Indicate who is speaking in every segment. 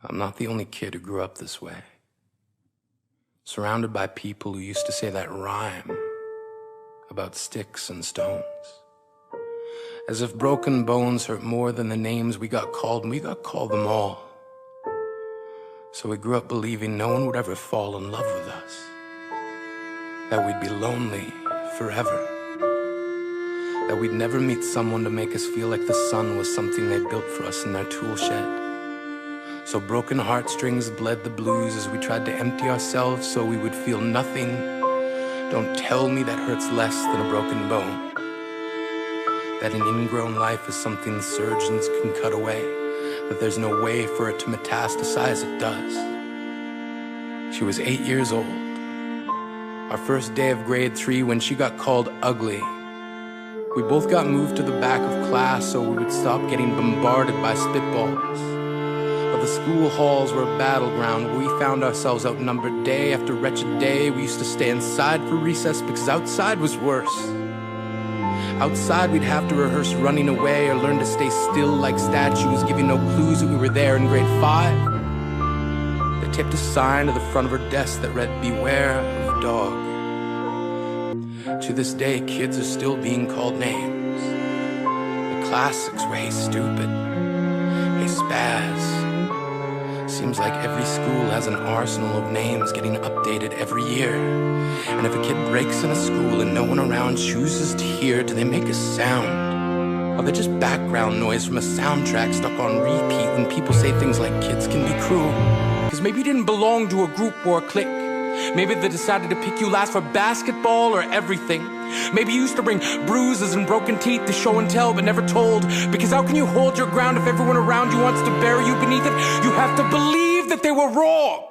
Speaker 1: I'm not the only kid who grew up this way. Surrounded by people who used to say that rhyme about sticks and stones. As if broken bones hurt more than the names we got called, and we got called them all. So we grew up believing no one would ever fall in love with us. That we'd be lonely forever. That we'd never meet someone to make us feel like the sun was something they built for us in their tool shed. So broken heartstrings bled the blues as we tried to empty ourselves so we would feel nothing. Don't tell me that hurts less than a broken bone. That an ingrown life is something surgeons can cut away. That there's no way for it to metastasize, it does. She was 8 years old. Our first day of grade 3 when she got called ugly. We both got moved to the back of class so we would stop getting bombarded by spitballs. But the school halls were a battleground where we found ourselves outnumbered day after wretched day. We used to stay inside for recess because outside was worse. Outside we'd have to rehearse running away or learn to stay still like statues, giving no clues that we were there in grade 5. They taped a sign to the front of her desk that read, "Beware of dog." To this day, kids are still being called names. The classics were, "Hey stupid," "Hey spaz." Seems like every school has an arsenal of names getting updated every year. And if a kid breaks in a school and no one around chooses to hear, do they make a sound? Or they just background noise from a soundtrack stuck on repeat when people say things like kids can be cruel? Because maybe you didn't belong to a group or a clique. Maybe they decided to pick you last for basketball or everything. Maybe you used to bring bruises and broken teeth to show and tell but never told. Because how can you hold your ground if everyone around you wants to bury you beneath it? You have to believe that they were wrong.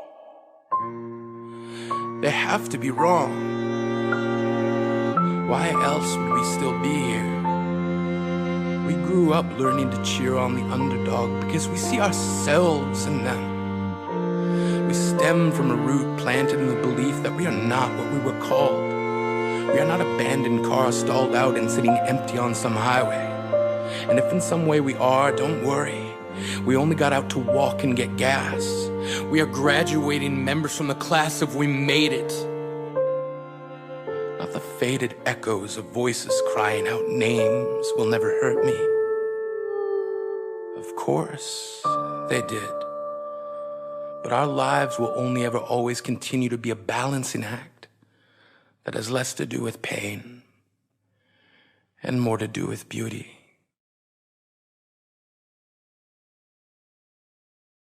Speaker 1: They have to be wrong. Why else would we still be here? We grew up learning to cheer on the underdog because we see ourselves in them. We stem from a root planted in the belief that we are not what we were called. We are not abandoned cars stalled out and sitting empty on some highway. And if in some way we are, don't worry. We only got out to walk and get gas. We are graduating members from the class of we made it. Not the faded echoes of voices crying out names will never hurt me. Of course, they did. But our lives will only ever always continue to be a balancing act that has less to do with pain and more to do with beauty.